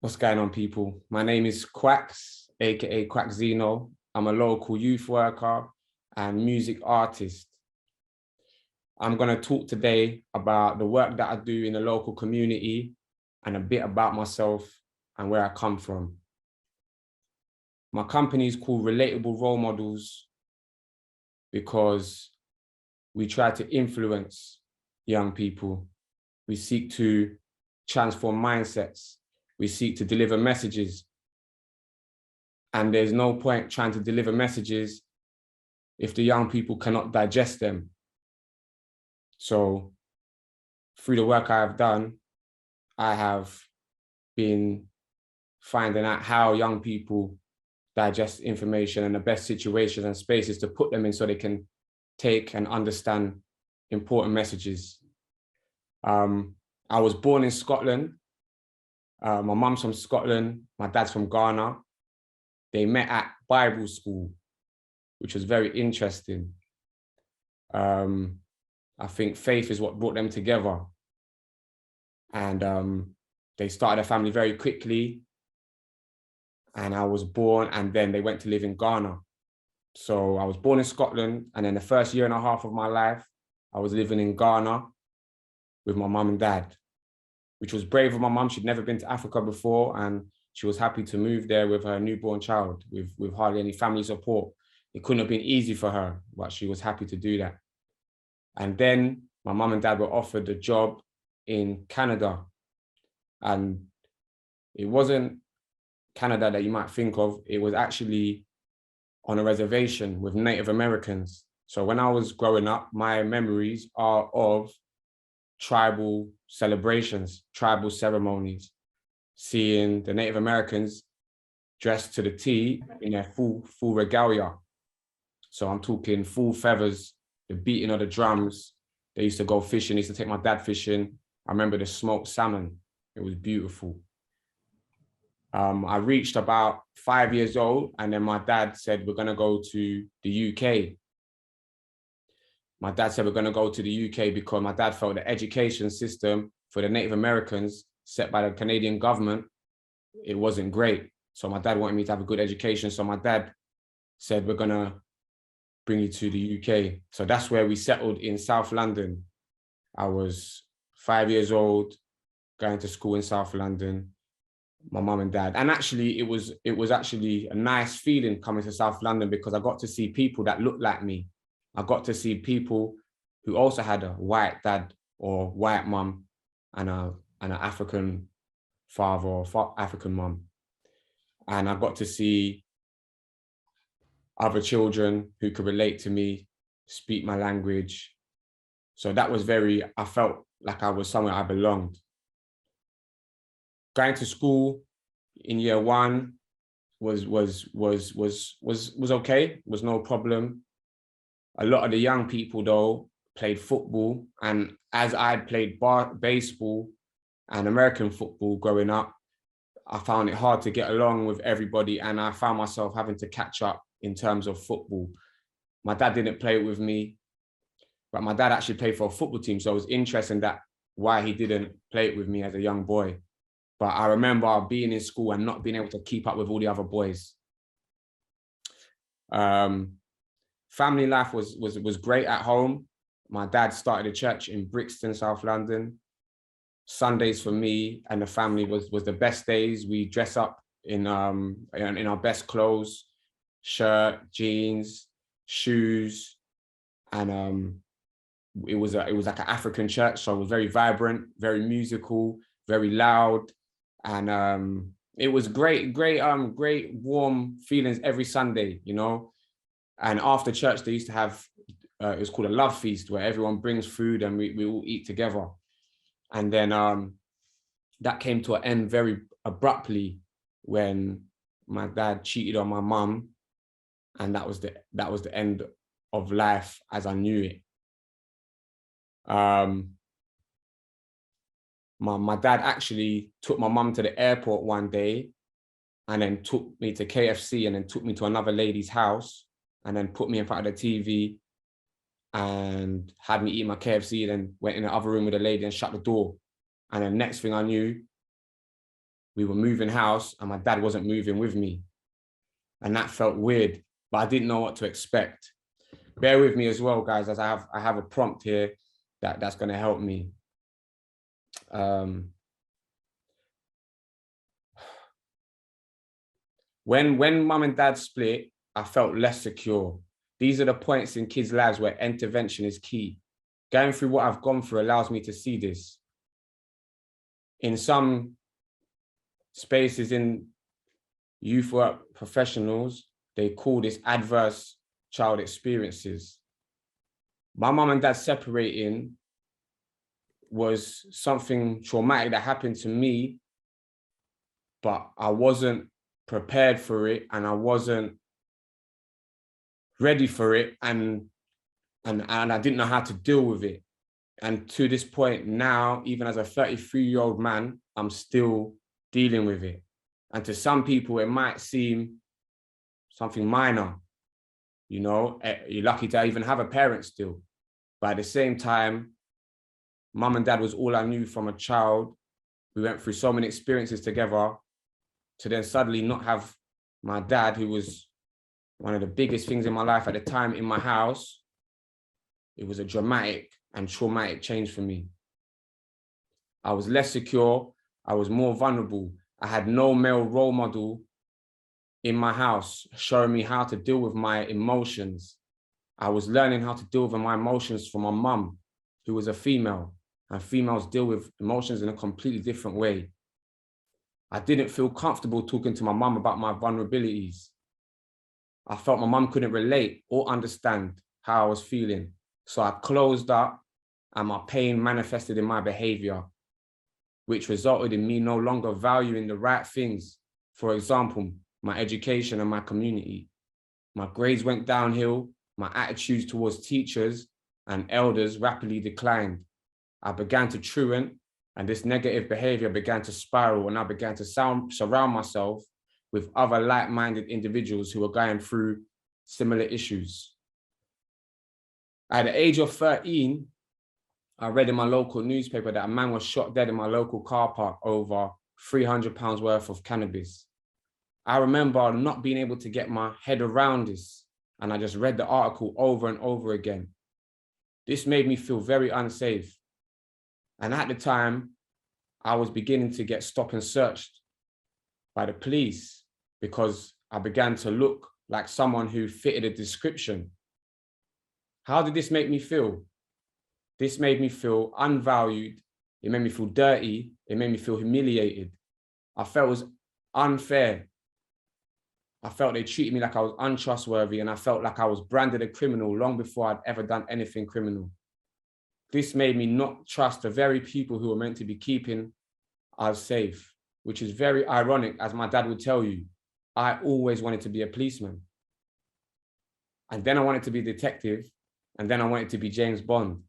What's going on, people? My name is Kwakz, aka Kwakzino. I'm a local youth worker and music artist. I'm going to talk today about the work that I do in the local community and a bit about myself and where I come from. My company is called Relatable Role Models because we try to influence young people. We seek to transform mindsets. We seek to deliver messages. And there's no point trying to deliver messages if the young people cannot digest them. So through the work I have done, I have been finding out how young people digest information and the best situations and spaces to put them in so they can take and understand important messages. I was born in Scotland. My mum's from Scotland, my dad's from Ghana. They met at Bible school, which was very interesting. I think faith is what brought them together. And they started a family very quickly. And I was born, and then they went to live in Ghana. So I was born in Scotland, and then the first year and a half of my life, I was living in Ghana with my mum and dad, which was brave of my mum. She'd never been to Africa before, and she was happy to move there with her newborn child, with hardly any family support. It couldn't have been easy for her, but she was happy to do that. And then my mum and dad were offered a job in Canada. And it wasn't Canada that you might think of. It was actually on a reservation with Native Americans. So when I was growing up, my memories are of tribal celebrations, tribal ceremonies, seeing the Native Americans dressed to the T in their full regalia. So I'm talking full feathers, the beating of the drums. They used to go fishing. They used to take my dad fishing. I remember the smoked salmon. It was beautiful. I reached about 5 years old, and then my dad said, we're going to go to the UK. My dad said, we're going to go to the UK because my dad felt the education system for the Native Americans set by the Canadian government, it wasn't great. So my dad wanted me to have a good education. So my dad said, we're going to bring you to the UK. So that's where we settled in South London. I was 5 years old, going to school in South London, my mum and dad. And actually, it was actually a nice feeling coming to South London because I got to see people that looked like me. I got to see people who also had a white dad or white mum and an African father or African mum. And I got to see other children who could relate to me, speak my language. So that was I felt like I was somewhere I belonged. Going to school in year one was okay, was no problem. A lot of the young people though played football, and as I'd played baseball and American football growing up, I found it hard to get along with everybody, and I found myself having to catch up in terms of football. My dad didn't play it with me, but my dad actually played for a football team, so it was interesting that why he didn't play it with me as a young boy. But I remember being in school and not being able to keep up with all the other boys. Family life was great at home. My dad started a church in Brixton, South London. Sundays for me and the family was the best days. We dress up in our best clothes, shirt, jeans, shoes, and it was like an African church, so it was very vibrant, very musical, very loud, and it was great warm feelings every Sunday, you know. And after church, they used to have it was called a love feast where everyone brings food and we all eat together. And then that came to an end very abruptly when my dad cheated on my mum, and that was the end of life as I knew it. My dad actually took my mum to the airport one day and then took me to KFC and then took me to another lady's house and then put me in front of the TV and had me eat my KFC and then went in the other room with the lady and shut the door. And then next thing I knew, we were moving house and my dad wasn't moving with me. And that felt weird, but I didn't know what to expect. Bear with me as well, guys, as I have a prompt here that's going to help me. When mum and dad split, I felt less secure. These are the points in kids' lives where intervention is key. Going through what I've gone through allows me to see this. In some spaces in youth work professionals, they call this adverse child experiences. My mum and dad separating was something traumatic that happened to me, but I wasn't prepared for it and I wasn't ready for it, and I didn't know how to deal with it. And to this point now, even as a 33-year-old man, I'm still dealing with it. And to some people, it might seem something minor. You know, you're lucky to even have a parent still. But at the same time, mum and dad was all I knew from a child. We went through so many experiences together, to then suddenly not have my dad, who was one of the biggest things in my life at the time, in my house. It was a dramatic and traumatic change for me. I was less secure. I was more vulnerable. I had no male role model in my house showing me how to deal with my emotions. I was learning how to deal with my emotions from my mum, who was a female, and females deal with emotions in a completely different way. I didn't feel comfortable talking to my mum about my vulnerabilities. I felt my mum couldn't relate or understand how I was feeling. So I closed up and my pain manifested in my behavior, which resulted in me no longer valuing the right things. For example, my education and my community. My grades went downhill, my attitudes towards teachers and elders rapidly declined. I began to truant, and this negative behavior began to spiral, and I began to surround myself with other like-minded individuals who were going through similar issues. At the age of 13, I read in my local newspaper that a man was shot dead in my local car park over £300 worth of cannabis. I remember not being able to get my head around this, and I just read the article over and over again. This made me feel very unsafe. And at the time, I was beginning to get stopped and searched by the police because I began to look like someone who fitted a description. How did this make me feel? This made me feel unvalued. It made me feel dirty. It made me feel humiliated. I felt it was unfair. I felt they treated me like I was untrustworthy, and I felt like I was branded a criminal long before I'd ever done anything criminal. This made me not trust the very people who were meant to be keeping us safe, which is very ironic, as my dad would tell you. I always wanted to be a policeman. And then I wanted to be a detective, and then I wanted to be James Bond.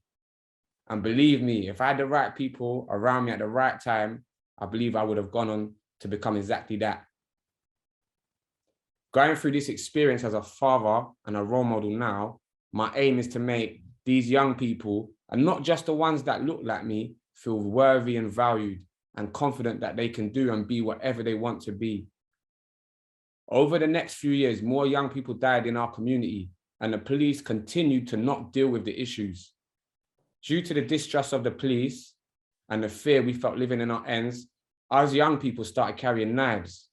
And believe me, if I had the right people around me at the right time, I believe I would have gone on to become exactly that. Going through this experience as a father and a role model now, my aim is to make these young people, and not just the ones that look like me, feel worthy and valued and confident that they can do and be whatever they want to be. Over the next few years, more young people died in our community, and the police continued to not deal with the issues. Due to the distrust of the police and the fear we felt living in our ends, us young people started carrying knives.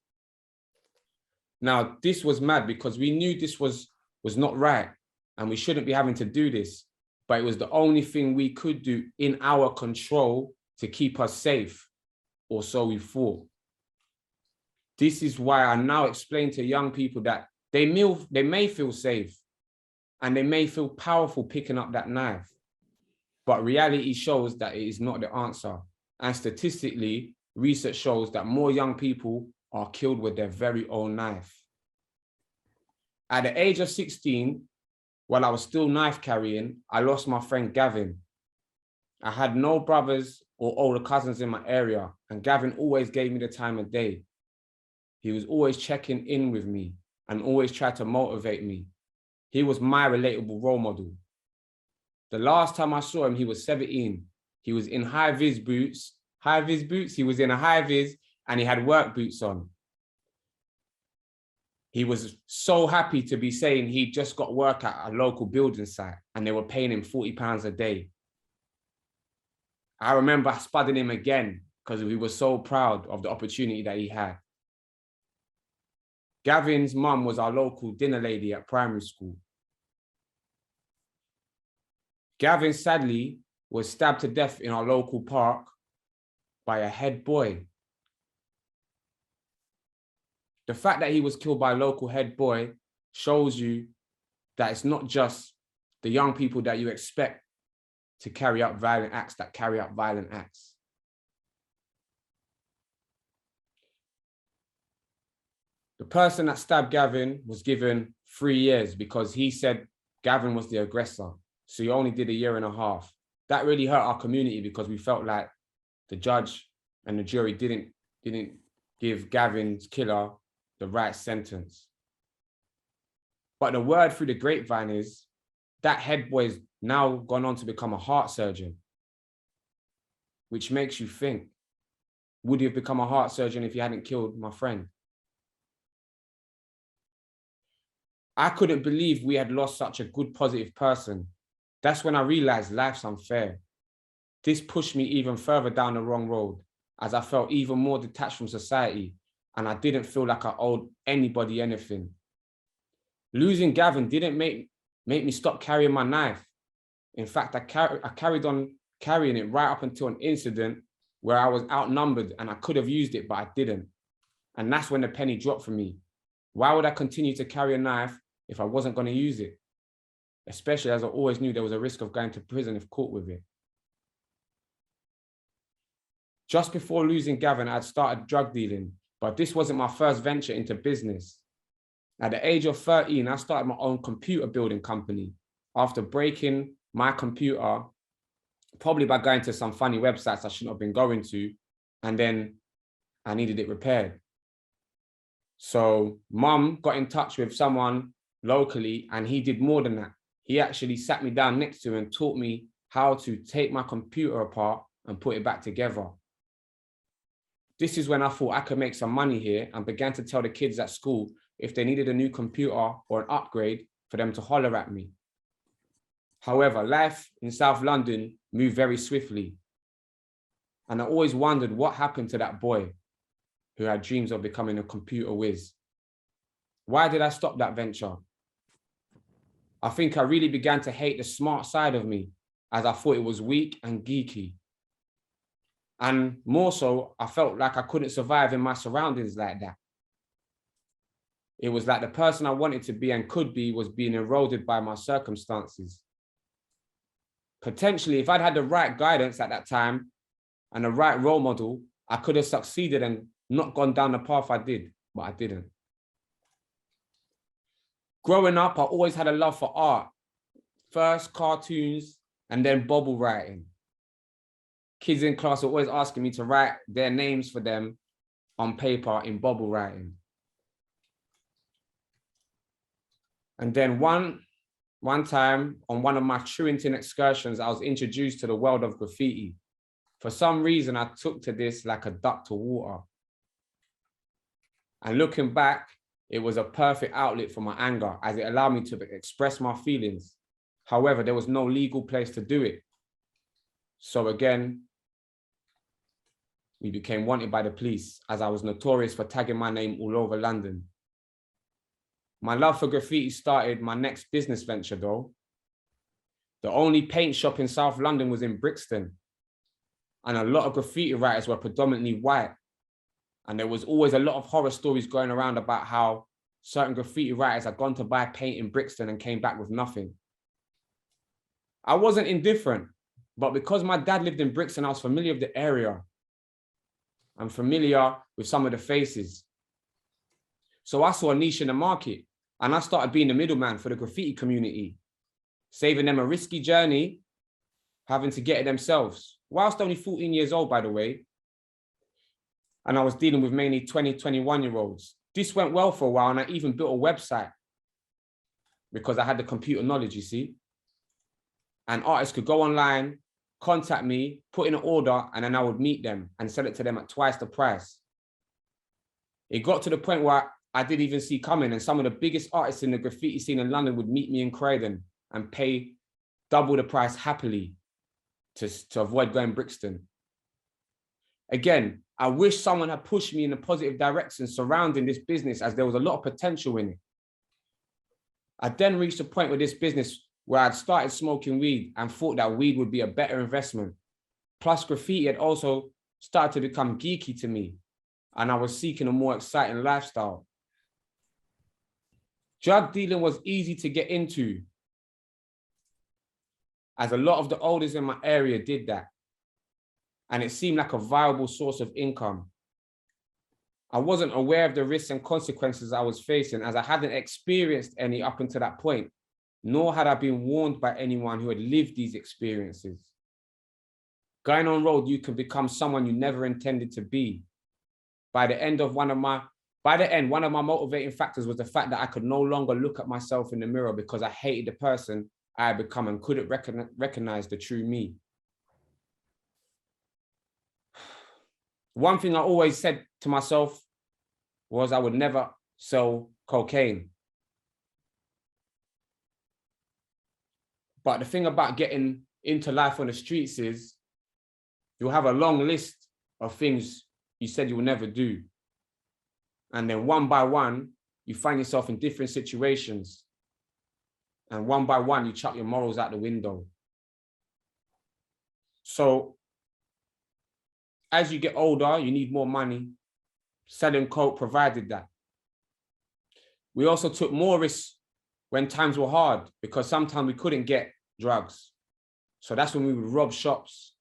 Now, this was mad because we knew this was not right and we shouldn't be having to do this, but it was the only thing we could do in our control to keep us safe, or so we thought. This is why I now explain to young people that they may feel safe and they may feel powerful picking up that knife, but reality shows that it is not the answer. And statistically, research shows that more young people are killed with their very own knife. At the age of 16, while I was still knife carrying, I lost my friend Gavin. I had no brothers or older cousins in my area, and Gavin always gave me the time of day. He was always checking in with me and always tried to motivate me. He was my relatable role model. The last time I saw him, he was 17. He was in high-vis boots. He was in a high-vis and he had work boots on. He was so happy to be saying he just got work at a local building site and they were paying him £40 a day. I remember spudding him again because he was so proud of the opportunity that he had. Gavin's mum was our local dinner lady at primary school. Gavin, sadly, was stabbed to death in our local park by a head boy. The fact that he was killed by a local head boy shows you that it's not just the young people that you expect to carry out violent acts that carry out violent acts. The person that stabbed Gavin was given 3 years because he said Gavin was the aggressor. So he only did 1.5 years. That really hurt our community because we felt like the judge and the jury didn't give Gavin's killer the right sentence. But the word through the grapevine is that head boy's now gone on to become a heart surgeon, which makes you think, would he have become a heart surgeon if he hadn't killed my friend? I couldn't believe we had lost such a good, positive person. That's when I realized life's unfair. This pushed me even further down the wrong road as I felt even more detached from society and I didn't feel like I owed anybody anything. Losing Gavin didn't make me stop carrying my knife. In fact, I carried on carrying it right up until an incident where I was outnumbered and I could have used it, but I didn't. And that's when the penny dropped for me. Why would I continue to carry a knife if I wasn't going to use it? Especially as I always knew there was a risk of going to prison if caught with it. Just before losing Gavin, I'd started drug dealing, but this wasn't my first venture into business. At the age of 13, I started my own computer building company after breaking my computer, probably by going to some funny websites I shouldn't have been going to, and then I needed it repaired. So Mum got in touch with someone locally and he did more than that. He actually sat me down next to him and taught me how to take my computer apart and put it back together. This is when I thought I could make some money here and began to tell the kids at school if they needed a new computer or an upgrade for them to holler at me. However, life in South London moved very swiftly. And I always wondered what happened to that boy who had dreams of becoming a computer whiz. Why did I stop that venture? I think I really began to hate the smart side of me as I thought it was weak and geeky. And more so, I felt like I couldn't survive in my surroundings like that. It was like the person I wanted to be and could be was being eroded by my circumstances. Potentially, if I'd had the right guidance at that time and the right role model, I could have succeeded and not gone down the path I did, but I didn't. Growing up, I always had a love for art. First cartoons and then bubble writing. Kids in class were always asking me to write their names for them on paper in bubble writing. And then one time on one of my truanting excursions, I was introduced to the world of graffiti. For some reason, I took to this like a duck to water. And looking back, it was a perfect outlet for my anger as it allowed me to express my feelings. However, there was no legal place to do it. So again, we became wanted by the police as I was notorious for tagging my name all over London. My love for graffiti started my next business venture though. The only paint shop in South London was in Brixton. And a lot of graffiti writers were predominantly white. And there was always a lot of horror stories going around about how certain graffiti writers had gone to buy paint in Brixton and came back with nothing. I wasn't indifferent, but because my dad lived in Brixton, I was familiar with the area. I'm familiar with some of the faces. So I saw a niche in the market and I started being the middleman for the graffiti community, saving them a risky journey, having to get it themselves. Whilst only 14 years old, by the way, and I was dealing with mainly 20, 21-year-olds. This went well for a while and I even built a website because I had the computer knowledge, you see. And artists could go online, contact me, put in an order, and then I would meet them and sell it to them at twice the price. It got to the point where I didn't even see coming, and some of the biggest artists in the graffiti scene in London would meet me in Croydon and pay double the price happily to avoid going Brixton. Again, I wish someone had pushed me in a positive direction surrounding this business, as there was a lot of potential in it. I then reached a point with this business where I'd started smoking weed and thought that weed would be a better investment. Plus, graffiti had also started to become geeky to me, and I was seeking a more exciting lifestyle. Drug dealing was easy to get into, as a lot of the olders in my area did that, and it seemed like a viable source of income. I wasn't aware of the risks and consequences I was facing, as I hadn't experienced any up until that point, nor had I been warned by anyone who had lived these experiences. Going on road, you can become someone you never intended to be. By the end, one of my motivating factors was the fact that I could no longer look at myself in the mirror because I hated the person I had become and couldn't recognize the true me. One thing I always said to myself was I would never sell cocaine. But the thing about getting into life on the streets is you'll have a long list of things you said you will never do. And then one by one, you find yourself in different situations. And one by one, you chuck your morals out the window. So as you get older, you need more money. Selling coke provided that. We also took more risks when times were hard, because sometimes we couldn't get drugs. So that's when we would rob shops,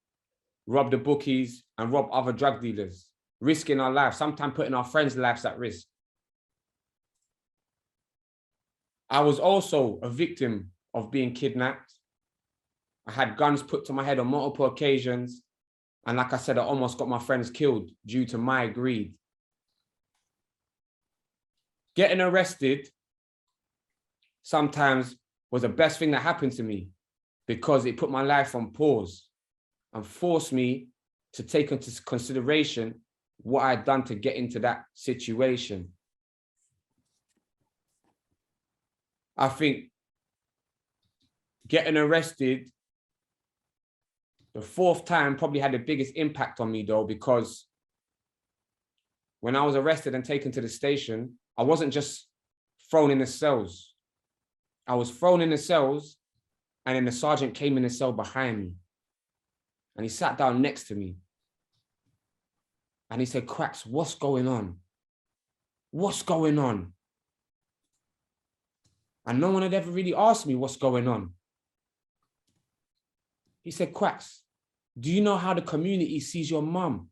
rob the bookies, and rob other drug dealers, risking our lives, sometimes putting our friends' lives at risk. I was also a victim of being kidnapped. I had guns put to my head on multiple occasions. And like I said, I almost got my friends killed due to my greed. Getting arrested sometimes was the best thing that happened to me, because it put my life on pause and forced me to take into consideration what I'd done to get into that situation. I think getting arrested the fourth time probably had the biggest impact on me, though, because when I was arrested and taken to the station, I wasn't just thrown in the cells. I was thrown in the cells, and then the sergeant came in the cell behind me, and he sat down next to me. And he said, "Kwakz, what's going on? What's going on?" And no one had ever really asked me what's going on. He said, "Kwakz, do you know how the community sees your mum?"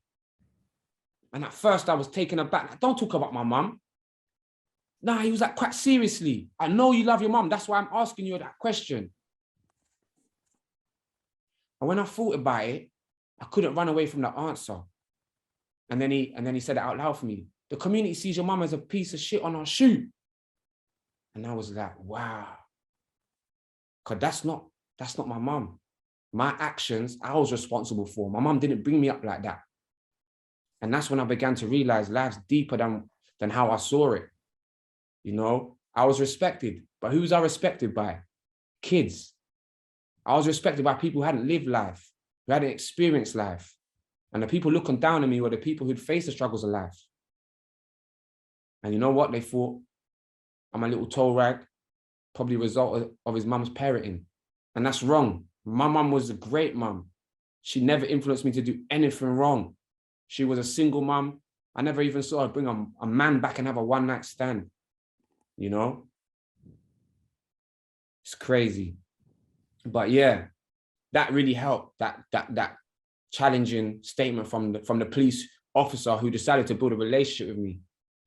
And at first I was taken aback. Like, "Don't talk about my mum." Nah, he was like, "Kwakz, seriously, I know you love your mum. That's why I'm asking you that question." And when I thought about it, I couldn't run away from the answer. And then he said it out loud for me. "The community sees your mum as a piece of shit on our shoe." And I was like, wow. Because that's not my mum. My actions, I was responsible for. My mum didn't bring me up like that. And that's when I began to realize life's deeper than how I saw it. You know, I was respected, but who was I respected by? Kids. I was respected by people who hadn't lived life, who hadn't experienced life. And the people looking down on me were the people who'd faced the struggles of life. And you know what? They thought, I'm a little toe rag, probably a result of his mum's parenting. And that's wrong. My mum was a great mum. She never influenced me to do anything wrong. She was a single mum. I never even saw her bring a man back and have a one-night stand. You know? It's crazy. But yeah, that really helped, that challenging statement from the police officer who decided to build a relationship with me,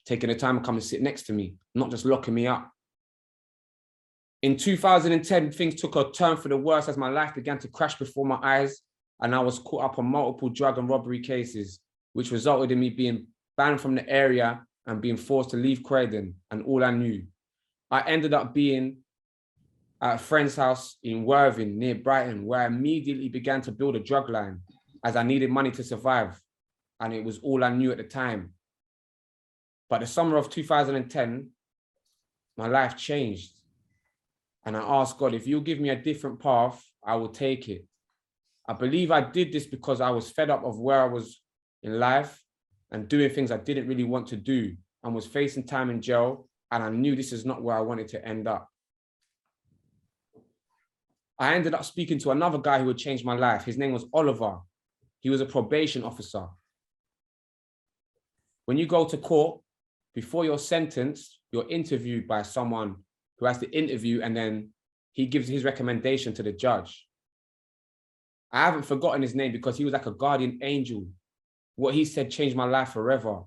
taking the time to come and sit next to me, not just locking me up. In 2010, things took a turn for the worse as my life began to crash before my eyes, and I was caught up on multiple drug and robbery cases, which resulted in me being banned from the area and being forced to leave Croydon and all I knew. I ended up being at a friend's house in Worthing near Brighton, where I immediately began to build a drug line as I needed money to survive, and it was all I knew at the time. But the summer of 2010, my life changed. And I asked God, if you'll give me a different path, I will take it. I believe I did this because I was fed up of where I was in life and doing things I didn't really want to do, and was facing time in jail. And I knew this is not where I wanted to end up. I ended up speaking to another guy who had changed my life. His name was Oliver. He was a probation officer. When you go to court, before you're sentenced, you're interviewed by someone who has the interview, and then he gives his recommendation to the judge. I haven't forgotten his name because he was like a guardian angel. What he said changed my life forever.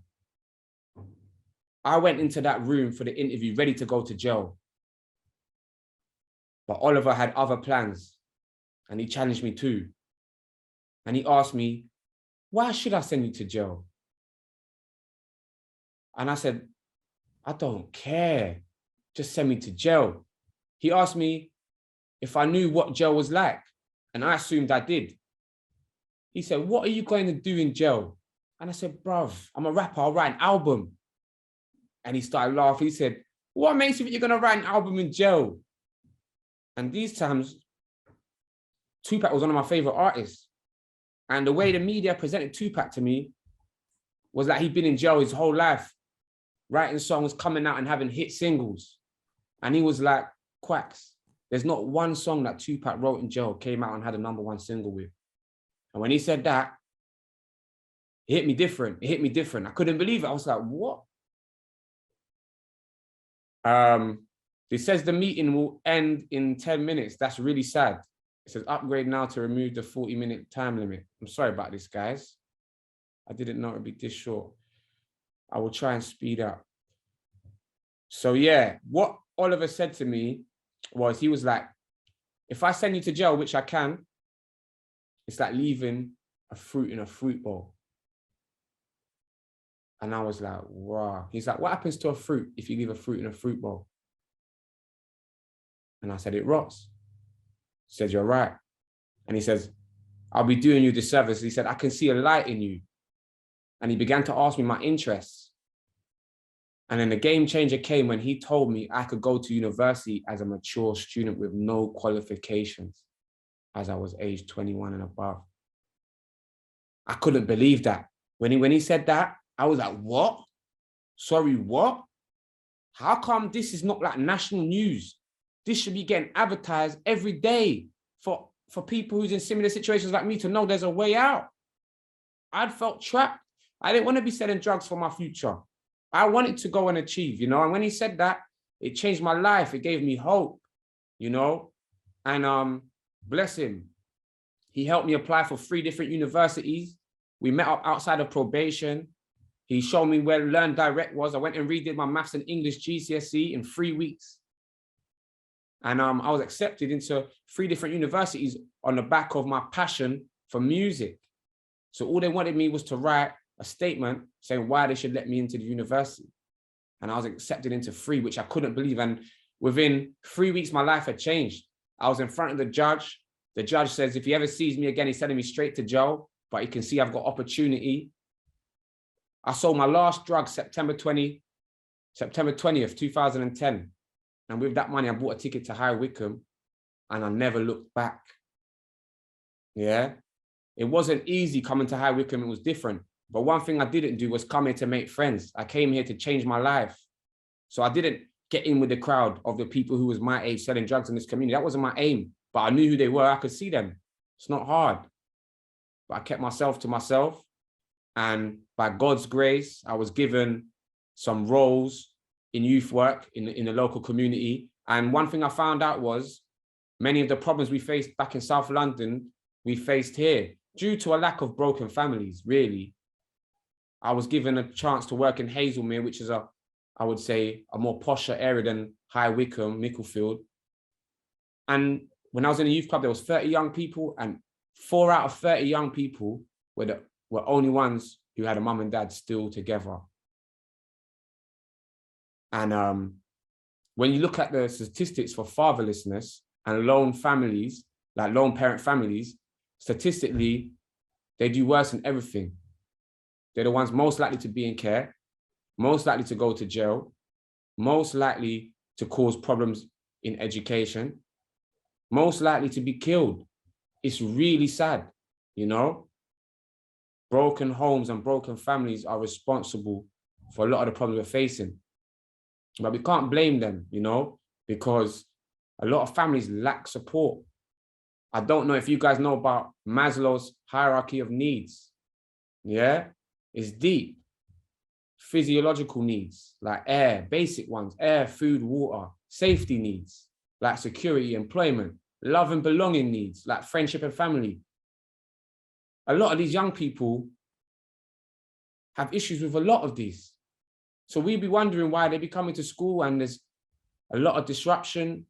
I went into that room for the interview ready to go to jail. But Oliver had other plans, and he challenged me too. And he asked me, why should I send you to jail? And I said, I don't care. Just send me to jail. He asked me if I knew what jail was like, and I assumed I did. He said, what are you going to do in jail? And I said, bruv, I'm a rapper, I'll write an album. And he started laughing. He said, what makes you think you're going to write an album in jail? And these times, Tupac was one of my favorite artists. And the way the media presented Tupac to me was that he'd been in jail his whole life, writing songs, coming out and having hit singles. And he was like, Kwakz, there's not one song that Tupac wrote in jail came out and had a #1 single with. And when he said that, it hit me different. It hit me different. I couldn't believe it. I was like, what? It says the meeting will end in 10 minutes. That's really sad. It says upgrade now to remove the 40-minute time limit. I'm sorry about this, guys. I didn't know it would be this short. I will try and speed up. So yeah, what Oliver said to me was, he was like, if I send you to jail, which I can, it's like leaving a fruit in a fruit bowl. And I was like, wow. He's like, what happens to a fruit if you leave a fruit in a fruit bowl? And I said, it rots. He said, you're right. And he says, I'll be doing you this service. He said, I can see a light in you. And he began to ask me my interests. And then the game changer came when he told me I could go to university as a mature student with no qualifications, as I was age 21 and above. I couldn't believe that. When he said that, I was like, what? Sorry, what? How come this is not like national news? This should be getting advertised every day for people who's in similar situations like me to know there's a way out. I'd felt trapped. I didn't want to be selling drugs for my future. I wanted to go and achieve, you know? And when he said that, it changed my life. It gave me hope, you know? And bless him. He helped me apply for 3 different universities. We met up outside of probation. He showed me where Learn Direct was. I went and redid my maths and English GCSE in 3 weeks. And I was accepted into 3 different universities on the back of my passion for music. So all they wanted me was to write a statement saying why they should let me into the university. And I was accepted into 3, which I couldn't believe. And within 3 weeks, my life had changed. I was in front of the judge. The judge says, if he ever sees me again, he's sending me straight to jail, but he can see I've got opportunity. I sold my last drug September 20th, 2010. And with that money, I bought a ticket to High Wycombe, and I never looked back. Yeah. It wasn't easy coming to High Wycombe. It was different. But one thing I didn't do was come here to make friends. I came here to change my life. So I didn't get in with the crowd of the people who was my age selling drugs in this community. That wasn't my aim, but I knew who they were. I could see them. It's not hard. But I kept myself to myself. And by God's grace, I was given some roles in youth work in the local community. And one thing I found out was many of the problems we faced back in South London, we faced here due to a lack of broken families, really. I was given a chance to work in Hazelmere, which is I would say, a more posher area than High Wycombe, Micklefield. And when I was in the youth club, there was 30 young people, and 4 out of 30 young people were only ones who had a mum and dad still together. And when you look at the statistics for fatherlessness and lone families, like lone parent families, statistically, they do worse in everything. They're the ones most likely to be in care. most likely to go to jail, most likely to cause problems in education, most likely to be killed. It's really sad, you know? Broken homes and broken families are responsible for a lot of the problems we're facing. But we can't blame them, you know, because a lot of families lack support. I don't know if you guys know about Maslow's hierarchy of needs. Yeah, it's deep. Physiological needs, like air, basic ones, air, food, water, safety needs, like security, employment, love and belonging needs, like friendship and family. A lot of these young people have issues with a lot of these. So we'd be wondering why they be coming to school and there's a lot of disruption.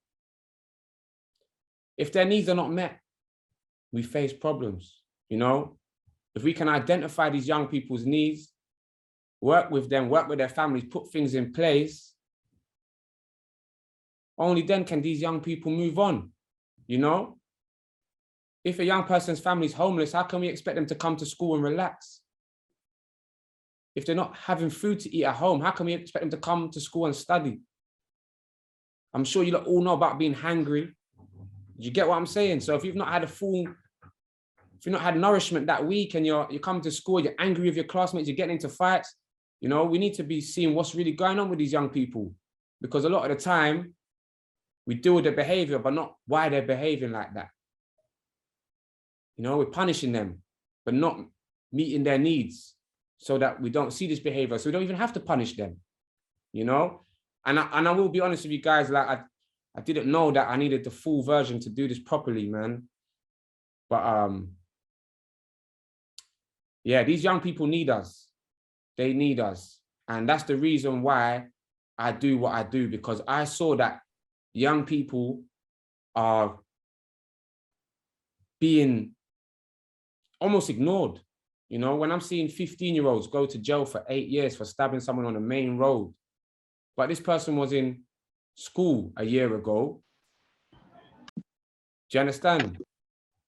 If their needs are not met, we face problems, you know? If we can identify these young people's needs, work with them, work with their families, put things in place, only then can these young people move on, you know? If a young person's family is homeless, how can we expect them to come to school and relax? If they're not having food to eat at home, how can we expect them to come to school and study? I'm sure you all know about being hangry. You get what I'm saying? So if you've not had if you've not had nourishment that week and you come to school, you're angry with your classmates, you're getting into fights, you know, we need to be seeing what's really going on with these young people. Because a lot of the time, we deal with their behavior, but not why they're behaving like that. You know, we're punishing them, but not meeting their needs so that we don't see this behavior. So we don't even have to punish them, you know? And I will be honest with you guys, like I didn't know that I needed the full version to do this properly, man. But yeah, these young people need us. They need us. And that's the reason why I do what I do, because I saw that young people are being almost ignored. You know, when I'm seeing 15-year-olds go to jail for 8 years for stabbing someone on the main road, but this person was in school a year ago. Do you understand?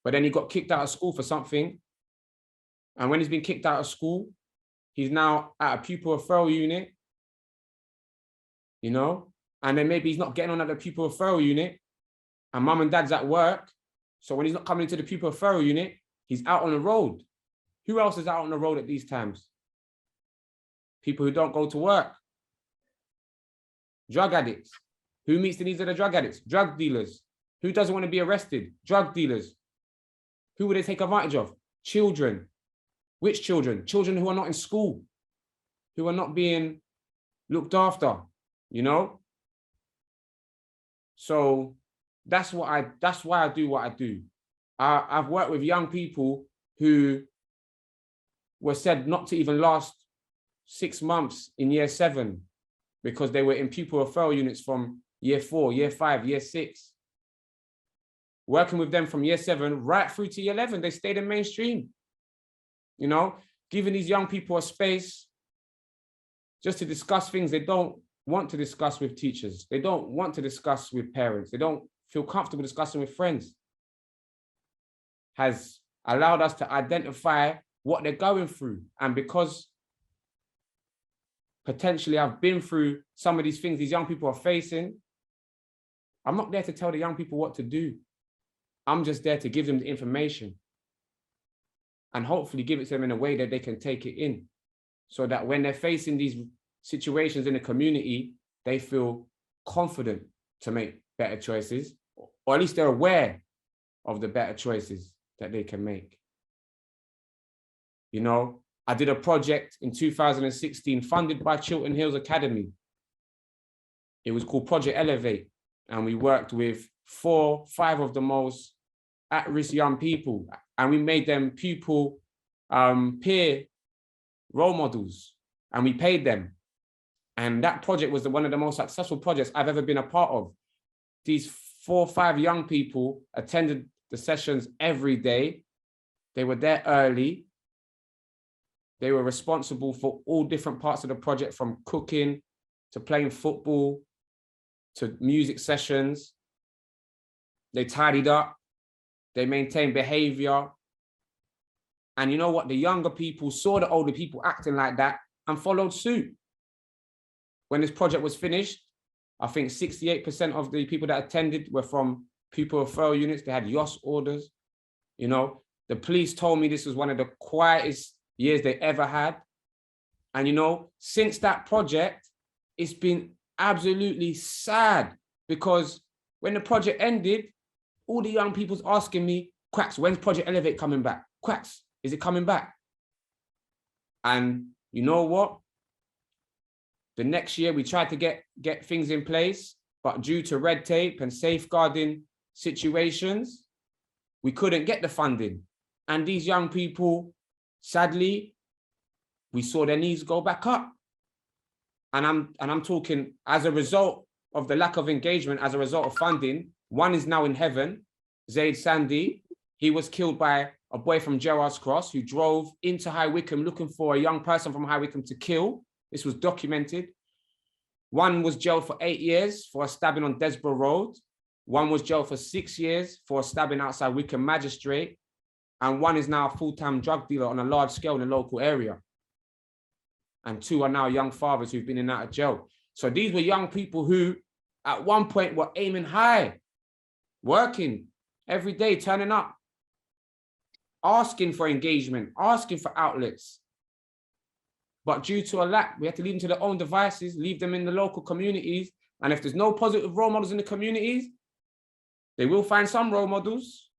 But then he got kicked out of school for something. And when he's been kicked out of school, he's now at a pupil referral unit, you know? And then maybe he's not getting on at the pupil referral unit and mum and dad's at work. So when he's not coming into the pupil referral unit, he's out on the road. Who else is out on the road at these times? People who don't go to work. Drug addicts. Who meets the needs of the drug addicts? Drug dealers. Who doesn't want to be arrested? Drug dealers. Who would they take advantage of? Children. Which children? Children who are not in school, who are not being looked after, you know? So that's why I do what I do. I've worked with young people who were said not to even last 6 months in year 7 because they were in pupil referral units from year 4, year 5, year 6. Working with them from year 7 right through to year 11, they stayed in mainstream. You know, giving these young people a space just to discuss things they don't want to discuss with teachers. They don't want to discuss with parents. They don't feel comfortable discussing with friends. Has allowed us to identify what they're going through. And because potentially I've been through some of these things these young people are facing, I'm not there to tell the young people what to do. I'm just there to give them the information and hopefully give it to them in a way that they can take it in, so that when they're facing these situations in the community, they feel confident to make better choices, or at least they're aware of the better choices that they can make. You know, I did a project in 2016 funded by Chiltern Hills Academy. It was called Project Elevate, and we worked with 4-5 of the most at-risk young people, and we made them pupil peer role models, and we paid them. And that project was one of the most successful projects I've ever been a part of. These 4 or 5 young people attended the sessions every day. They were there early. They were responsible for all different parts of the project, from cooking to playing football to music sessions. They tidied up. They maintained behavior. And you know what? The younger people saw the older people acting like that and followed suit. when this project was finished, I think 68% of the people that attended were from pupil referral units. They had YOS orders. You know, the police told me this was one of the quietest years they ever had. And, you know, since that project, it's been absolutely sad, because when the project ended, all the young people's asking me, Kwakz, when's Project Elevate coming back? Kwakz, is it coming back? And you know what? The next year we tried to get things in place, but due to red tape and safeguarding situations, we couldn't get the funding. And these young people, sadly, we saw their needs go back up. And I'm talking as a result of the lack of engagement, as a result of funding. One is now in heaven, Zaid Sandy. He was killed by a boy from Gerrards Cross who drove into High Wycombe looking for a young person from High Wycombe to kill. This was documented. One was jailed for 8 years for a stabbing on Desborough Road. One was jailed for 6 years for a stabbing outside Wycombe Magistrate. And one is now a full-time drug dealer on a large scale in the local area. And 2 are now young fathers who've been in and out of jail. So these were young people who at one point were aiming high, working every day, turning up, asking for engagement, asking for outlets. But due to a lack, we had to leave them to their own devices, leave them in the local communities. And if there's no positive role models in the communities, they will find some role models.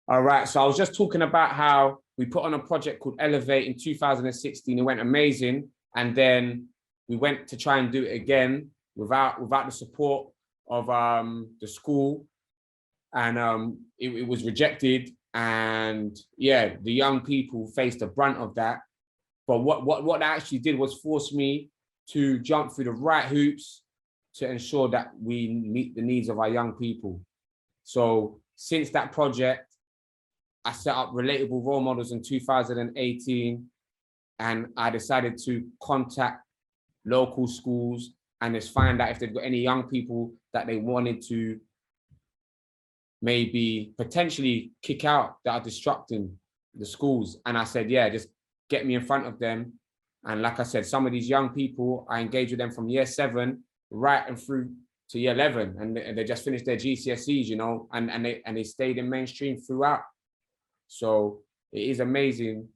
All right, so I was just talking about how we put on a project called Elevate in 2016. It went amazing. And then we went to try and do it again without the support of the school. And it was rejected. And yeah, the young people faced the brunt of that. But what that actually did was force me to jump through the right hoops to ensure that we meet the needs of our young people. So since that project, I set up Relatable Role Models in 2018, and I decided to contact local schools and just find out if they've got any young people that they wanted to maybe potentially kick out that are disrupting the schools. And I said, yeah, just get me in front of them. And like I said, some of these young people, I engage with them from year 7 right and through to year 11, and they just finished their GCSEs, you know, and they stayed in mainstream throughout. So it is amazing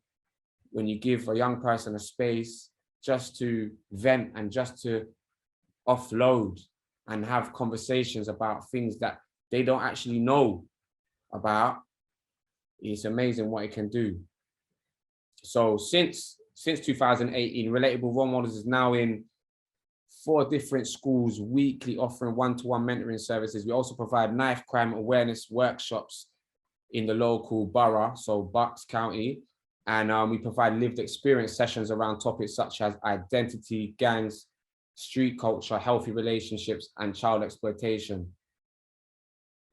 when you give a young person a space just to vent and just to offload and have conversations about things that they don't actually know about. It's amazing what it can do. So since 2018, Relatable Role Models is now in 4 different schools weekly, offering one-to-one mentoring services. We also provide knife crime awareness workshops in the local borough, so Bucks County. And we provide lived experience sessions around topics such as identity, gangs, street culture, healthy relationships, and child exploitation.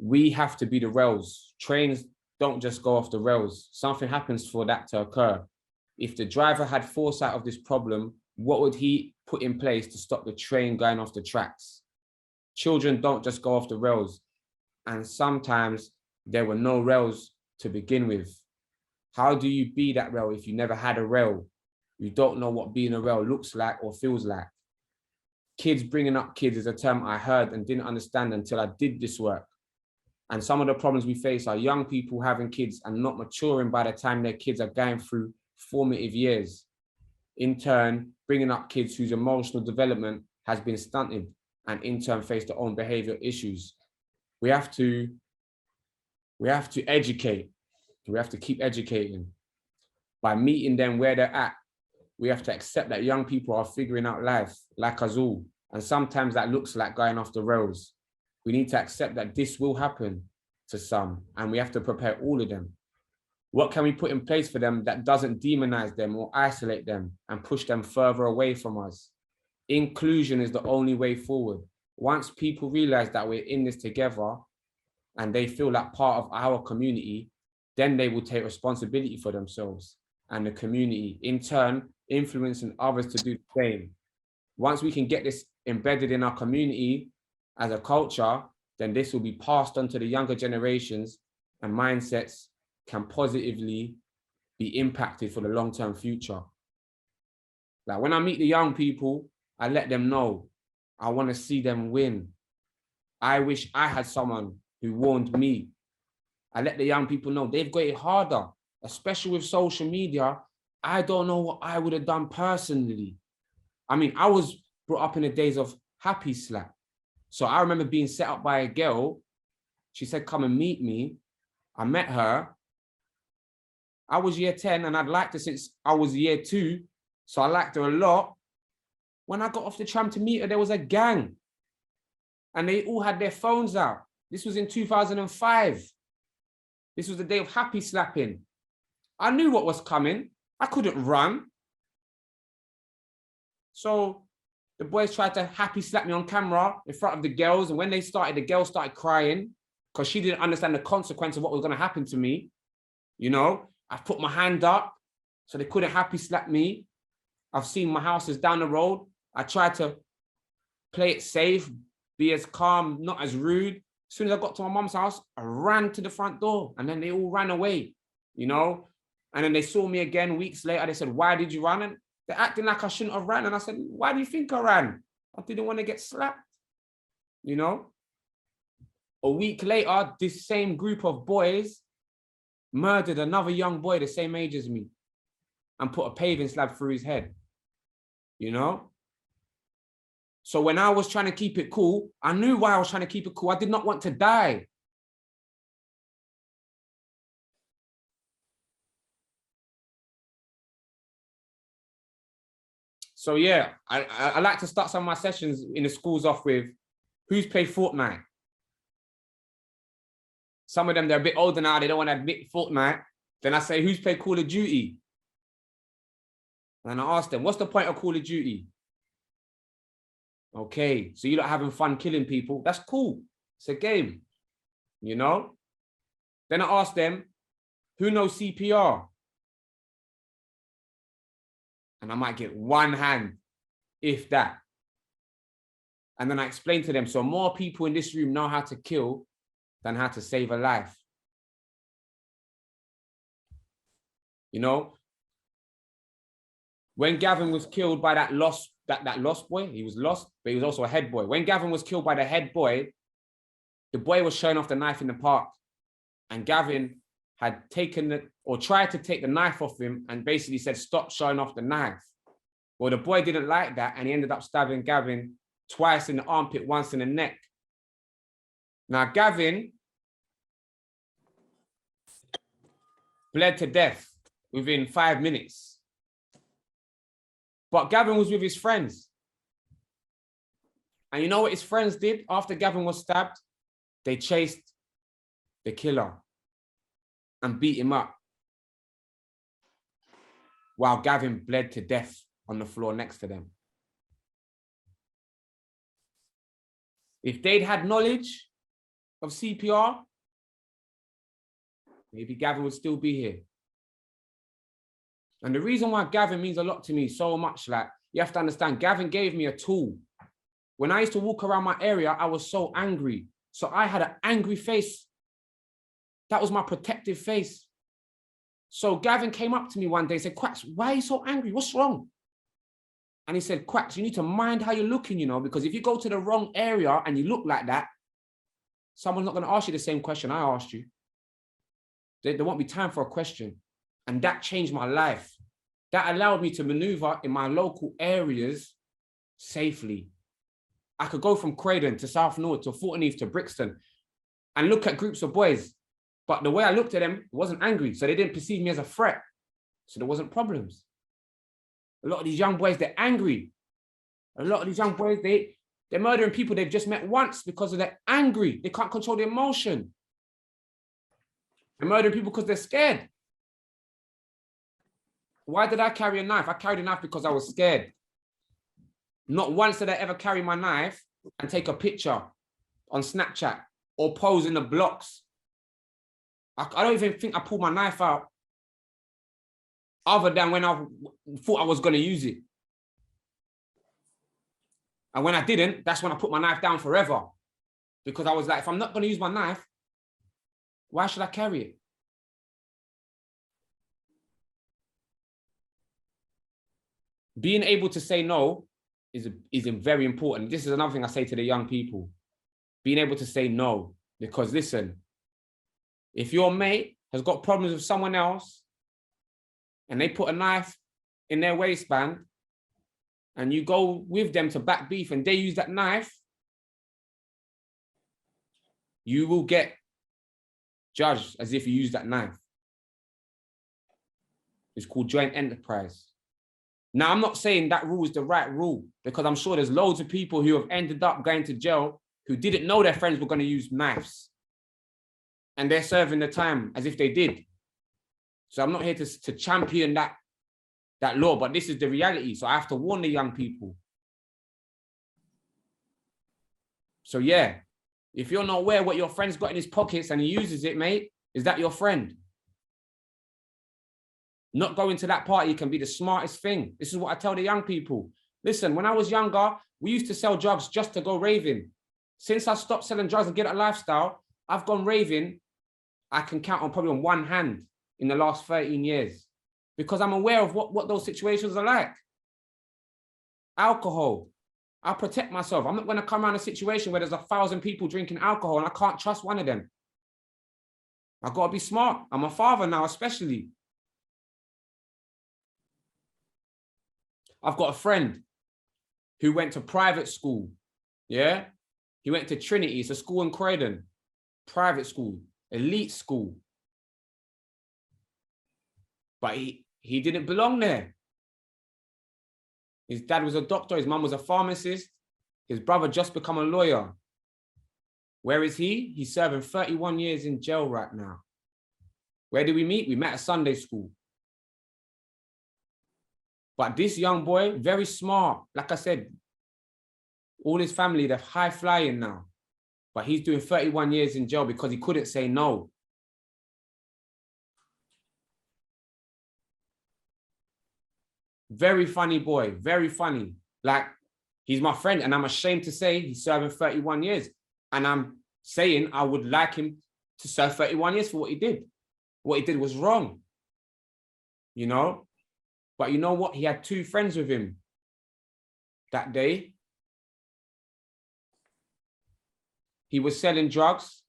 We have to be the rails. Trains don't just go off the rails. Something happens for that to occur. If the driver had foresight of this problem, what would he put in place to stop the train going off the tracks? Children don't just go off the rails. And sometimes there were no rails to begin with. How do you be that rail if you never had a rail? You don't know what being a rail looks like or feels like. Kids bringing up kids is a term I heard and didn't understand until I did this work. And some of the problems we face are young people having kids and not maturing by the time their kids are going through formative years. In turn, bringing up kids whose emotional development has been stunted and in turn face their own behavioral issues. We have to educate. We have to keep educating. By meeting them where they're at, we have to accept that young people are figuring out life like us all. And sometimes that looks like going off the rails. We need to accept that this will happen to some, and we have to prepare all of them. What can we put in place for them that doesn't demonize them or isolate them and push them further away from us? Inclusion is the only way forward. Once people realize that we're in this together and they feel like part of our community, then they will take responsibility for themselves and the community, in turn, influencing others to do the same. Once we can get this embedded in our community as a culture, then this will be passed on to the younger generations, and mindsets can positively be impacted for the long-term future. Like when I meet the young people, I let them know I want to see them win. I wish I had someone who warned me. I let the young people know they've got it harder, especially with social media. I don't know what I would have done personally. I mean, I was brought up in the days of happy slap. So I remember being set up by a girl. She said, come and meet me. I met her. I was year 10 and I'd liked her since I was year 2. So I liked her a lot. When I got off the tram to meet her, there was a gang. And they all had their phones out. This was in 2005. This was the day of happy slapping. I knew what was coming. I couldn't run. So the boys tried to happy slap me on camera in front of the girls. And when they started, the girl started crying because she didn't understand the consequence of what was going to happen to me. You know, I put my hand up so they couldn't happy slap me. I've seen my houses down the road. I tried to play it safe, be as calm, not as rude. As soon as I got to my mom's house, I ran to the front door and then they all ran away, you know? And then they saw me again weeks later. They said, why did you run? And they're acting like I shouldn't have ran. And I said, why do you think I ran? I didn't want to get slapped, you know? A week later, this same group of boys murdered another young boy the same age as me and put a paving slab through his head, you know? So when I was trying to keep it cool, I knew why I was trying to keep it cool. I did not want to die. So yeah, I like to start some of my sessions in the schools off with, who's played Fortnite? Some of them, they're a bit older now, they don't want to admit Fortnite. Then I say, who's played Call of Duty? And I ask them, what's the point of Call of Duty? Okay, so you're not having fun killing people. That's cool. It's a game, you know? Then I ask them, who knows CPR? And I might get one hand, if that. And then I explain to them, so more people in this room know how to kill than how to save a life. You know? When Gavin was killed by that lost boy, he was lost, but he was also a head boy. When Gavin was killed by the head boy, the boy was showing off the knife in the park. And Gavin had taken or tried to take the knife off him and basically said, stop showing off the knife. Well, the boy didn't like that and he ended up stabbing Gavin twice in the armpit, once in the neck. Now, Gavin bled to death within 5 minutes. But Gavin was with his friends. And you know what his friends did after Gavin was stabbed? They chased the killer and beat him up while Gavin bled to death on the floor next to them. If they'd had knowledge of CPR, maybe Gavin would still be here. And the reason why Gavin means a lot to me so much, like, you have to understand, Gavin gave me a tool. When I used to walk around my area, I was so angry. So I had an angry face. That was my protective face. So Gavin came up to me one day and said, Kwakz, why are you so angry? What's wrong? And he said, Kwakz, you need to mind how you're looking, you know, because if you go to the wrong area and you look like that, someone's not going to ask you the same question I asked you. There won't be time for a question. And that changed my life. That allowed me to maneuver in my local areas safely. I could go from Croydon to South North to Fortnheath to Brixton and look at groups of boys. But the way I looked at them, I wasn't angry. So they didn't perceive me as a threat. So there wasn't problems. A lot of these young boys, they're angry. A lot of these young boys, they're murdering people they've just met once because they're angry. They can't control their emotion. They're murdering people because they're scared. Why did I carry a knife? I carried a knife because I was scared. Not once did I ever carry my knife and take a picture on Snapchat or pose in the blocks. I don't even think I pulled my knife out other than when I thought I was going to use it. And when I didn't, that's when I put my knife down forever. Because I was like, if I'm not going to use my knife, why should I carry it? Being able to say no is very important. This is another thing I say to the young people, being able to say no, because listen, if your mate has got problems with someone else and they put a knife in their waistband and you go with them to back beef and they use that knife, you will get judged as if you used that knife. It's called joint enterprise. Now, I'm not saying that rule is the right rule, because I'm sure there's loads of people who have ended up going to jail who didn't know their friends were going to use knives. And they're serving the time as if they did. So I'm not here to champion that law, but this is the reality. So I have to warn the young people. So yeah, if you're not aware what your friend's got in his pockets and he uses it, mate, is that your friend? Not going to that party can be the smartest thing. This is what I tell the young people. Listen, when I was younger, we used to sell drugs just to go raving. Since I stopped selling drugs and get a lifestyle, I've gone raving, I can count on probably on one hand in the last 13 years, because I'm aware of what those situations are like. Alcohol, I'll protect myself. I'm not going to come around a situation where there's 1,000 people drinking alcohol and I can't trust one of them. I've got to be smart. I'm a father now, especially. I've got a friend who went to private school. Yeah. He went to Trinity. It's a school in Croydon. Private school, elite school. But he didn't belong there. His dad was a doctor. His mum was a pharmacist. His brother just become a lawyer. Where is he? He's serving 31 years in jail right now. Where did we meet? We met at Sunday school. But this young boy, very smart. Like I said, all his family, they're high flying now. But he's doing 31 years in jail because he couldn't say no. Very funny boy, very funny. Like, he's my friend and I'm ashamed to say he's serving 31 years. And I'm saying I would like him to serve 31 years for what he did. What he did was wrong, you know? But you know what? He had 2 friends with him that day. He was selling drugs.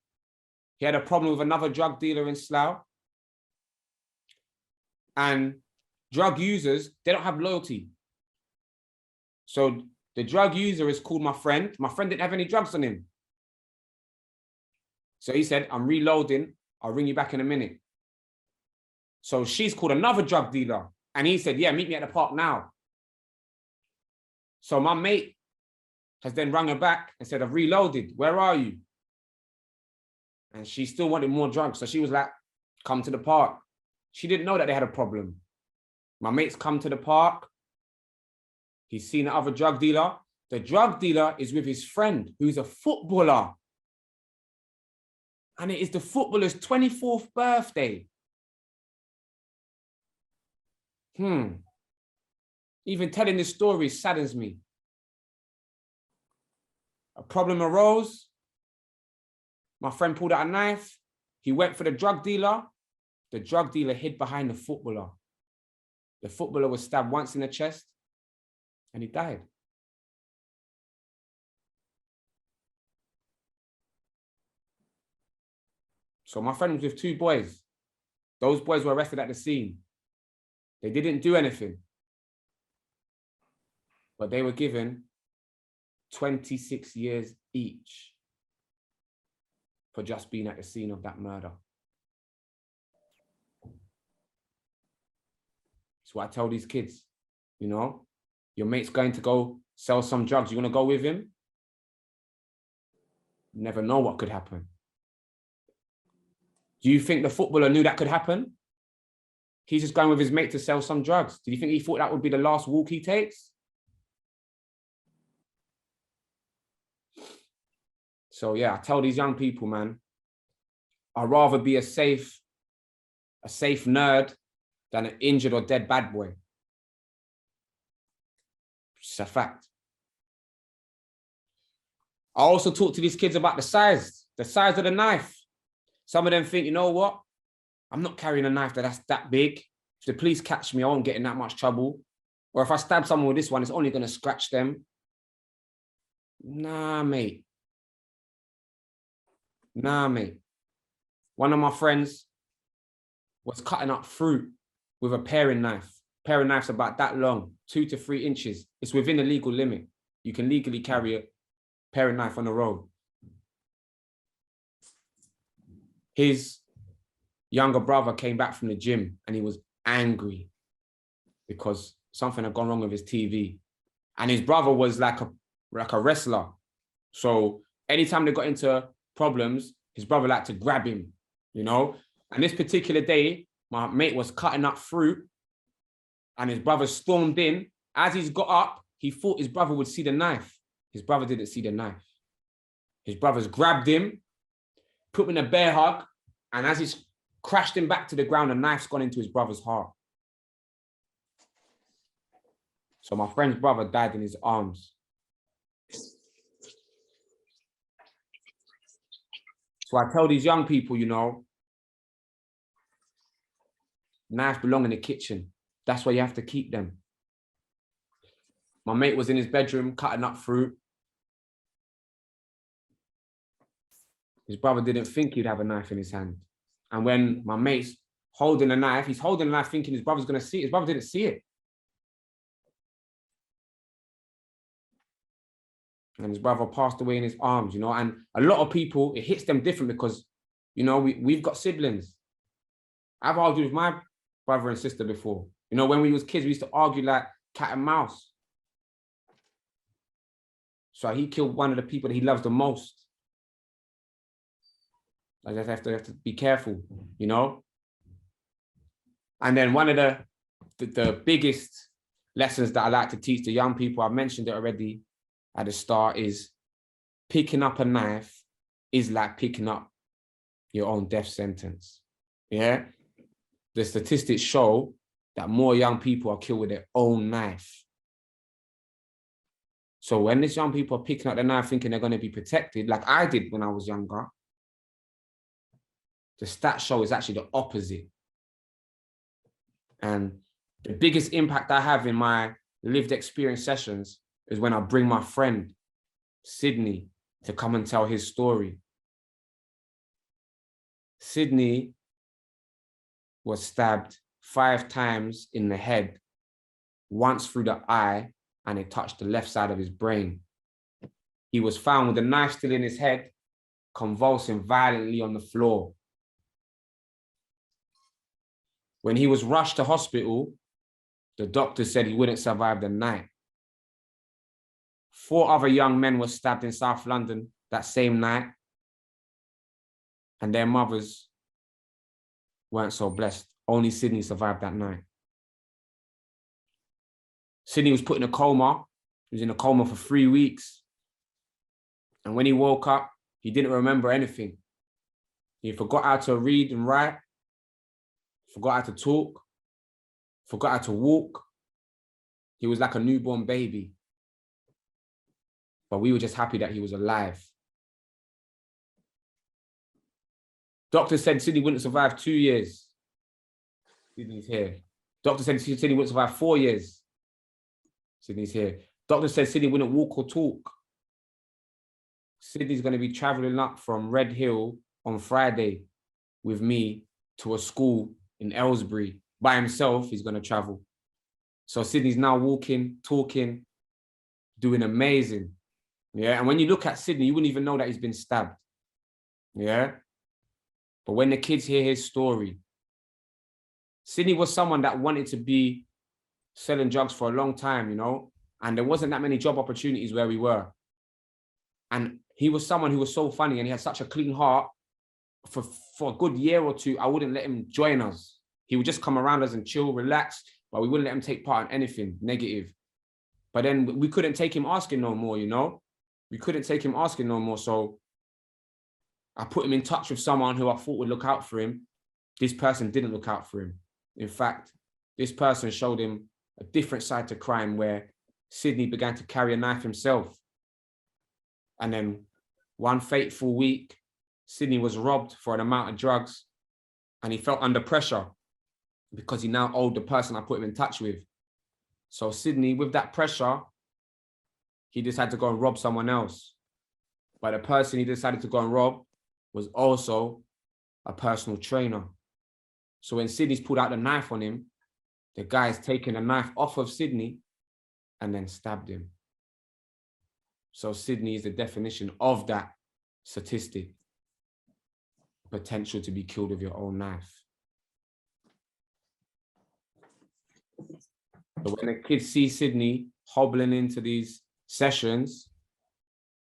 He had a problem with another drug dealer in Slough. And drug users, they don't have loyalty. So the drug user is called my friend. My friend didn't have any drugs on him. So he said, I'm reloading. I'll ring you back in a minute. So she's called another drug dealer. And he said, yeah, meet me at the park now. So my mate has then rung her back and said, I've reloaded. Where are you? And she still wanted more drugs. So she was like, come to the park. She didn't know that they had a problem. My mate's come to the park. He's seen the other drug dealer. The drug dealer is with his friend, who's a footballer. And it is the footballer's 24th birthday. Even telling this story saddens me. A problem arose. My friend pulled out a knife. He went for the drug dealer. The drug dealer hid behind the footballer. The footballer was stabbed once in the chest and he died. So my friend was with 2 boys. Those boys were arrested at the scene. They didn't do anything, but they were given 26 years each for just being at the scene of that murder. That's what I tell these kids, you know, your mate's going to go sell some drugs. You want to go with him? You never know what could happen. Do you think the footballer knew that could happen? He's just going with his mate to sell some drugs. Did you think he thought that would be the last walk he takes? So yeah, I tell these young people, man, I'd rather be a safe nerd than an injured or dead bad boy. It's a fact. I also talk to these kids about the size of the knife. Some of them think, you know what? I'm not carrying a knife that's that big. If the police catch me, I won't get in that much trouble. Or if I stab someone with this one, it's only going to scratch them. Nah, mate. Nah, mate. One of my friends was cutting up fruit with a paring knife. Paring knife's about that long, 2 to 3 inches. It's within the legal limit. You can legally carry a paring knife on the road. His younger brother came back from the gym and he was angry because something had gone wrong with his TV. And his brother was like a wrestler. So anytime they got into problems, his brother liked to grab him, you know? And this particular day, my mate was cutting up fruit and his brother stormed in. As he's got up, he thought his brother would see the knife. His brother didn't see the knife. His brothers grabbed him, put him in a bear hug, and as he's crashed him back to the ground, the knife's gone into his brother's heart. So my friend's brother died in his arms. So I tell these young people, you know, knives belong in the kitchen. That's why you have to keep them. My mate was in his bedroom cutting up fruit. His brother didn't think he'd have a knife in his hand. And when my mate's holding a knife, he's holding the knife thinking his brother's going to see it. His brother didn't see it. And his brother passed away in his arms, you know, and a lot of people, it hits them different because, you know, we've got siblings. I've argued with my brother and sister before. You know, when we was kids, we used to argue like cat and mouse. So he killed one of the people that he loves the most. I just have to be careful, you know? And then one of the biggest lessons that I like to teach the young people, I've mentioned it already at the start, is picking up a knife is like picking up your own death sentence. Yeah? The statistics show that more young people are killed with their own knife. So when these young people are picking up the knife thinking they're going to be protected, like I did when I was younger, the stats show is actually the opposite. And the biggest impact I have in my lived experience sessions is when I bring my friend, Sydney, to come and tell his story. Sydney was stabbed 5 times in the head, once through the eye, and it touched the left side of his brain. He was found with a knife still in his head, convulsing violently on the floor. When he was rushed to hospital, the doctor said he wouldn't survive the night. 4 other young men were stabbed in South London that same night, and their mothers weren't so blessed. Only Sydney survived that night. Sydney was put in a coma. He was in a coma for 3 weeks. And when he woke up, he didn't remember anything. He forgot how to read and write, forgot how to talk, forgot how to walk. He was like a newborn baby. But we were just happy that he was alive. Doctor said Sydney wouldn't survive 2 years. Sydney's here. Doctor said Sydney wouldn't survive 4 years. Sydney's here. Doctor said Sydney wouldn't walk or talk. Sydney's going to be traveling up from Red Hill on Friday with me to a school in Aylesbury. By himself, he's going to travel. So Sydney's now walking, talking, doing amazing. Yeah, and when you look at Sydney, you wouldn't even know that he's been stabbed. Yeah. But when the kids hear his story, Sydney was someone that wanted to be selling drugs for a long time, you know, and there wasn't that many job opportunities where we were. And he was someone who was so funny and he had such a clean heart. For a good year or 2, I wouldn't let him join us. He would just come around us and chill, relax, but we wouldn't let him take part in anything negative. But then we couldn't take him asking no more, you know? We couldn't take him asking no more. So I put him in touch with someone who I thought would look out for him. This person didn't look out for him. In fact, this person showed him a different side to crime where Sydney began to carry a knife himself. And then one fateful week, Sydney was robbed for an amount of drugs and he felt under pressure because he now owed the person I put him in touch with. So Sydney, with that pressure, he decided to go and rob someone else. But the person he decided to go and rob was also a personal trainer. So when Sydney's pulled out the knife on him, the guy's taken a knife off of Sydney and then stabbed him. So Sydney is the definition of that statistic. Potential to be killed with your own knife. But when the kids see Sydney hobbling into these sessions,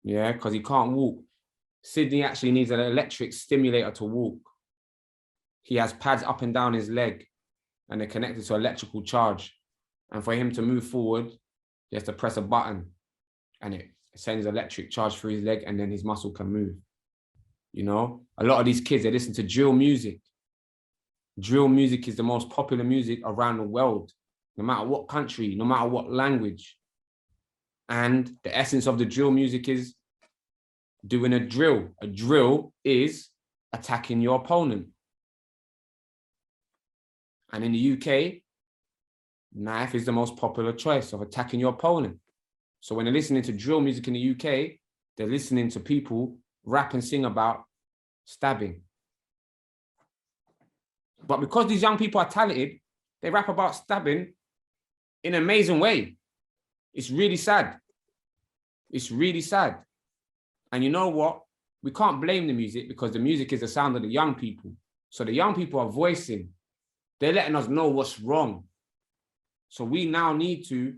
yeah, because he can't walk, Sydney actually needs an electric stimulator to walk. He has pads up and down his leg and they're connected to electrical charge. And for him to move forward, he has to press a button and it sends electric charge through his leg and then his muscle can move. You know, a lot of these kids, they listen to drill music. Drill music is the most popular music around the world, no matter what country, no matter what language. And the essence of the drill music is doing a drill. A drill is attacking your opponent. And in the UK, knife is the most popular choice of attacking your opponent. So when they're listening to drill music in the UK, they're listening to people rap and sing about stabbing. But because these young people are talented, they rap about stabbing in an amazing way. It's really sad. It's really sad. And you know what? We can't blame the music because the music is the sound of the young people. So the young people are voicing. They're letting us know what's wrong. So we now need to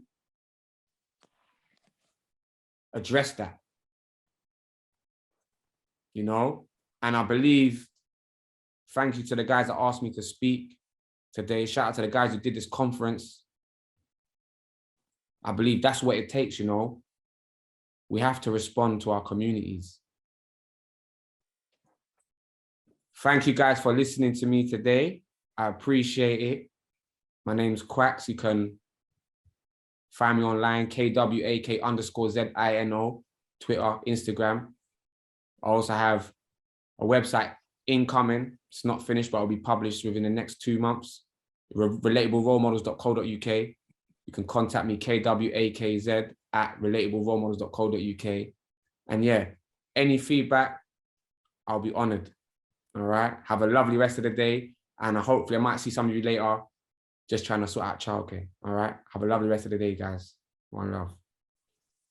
address that. You know? And I believe, thank you to the guys that asked me to speak today. Shout out to the guys who did this conference. I believe that's what it takes, you know? We have to respond to our communities. Thank you guys for listening to me today. I appreciate it. My name's Kwakz. You can find me online, KWAK_ZINO, Twitter, Instagram. I also have a website incoming. It's not finished, but it'll be published within the next 2 months. relatable-rolemodels.co.uk. You can contact me, KWAKZ@relatable-rolemodels.co.uk. And yeah, any feedback, I'll be honored. All right. Have a lovely rest of the day. And hopefully I might see some of you later, just trying to sort out childcare. All right. Have a lovely rest of the day, guys. One love.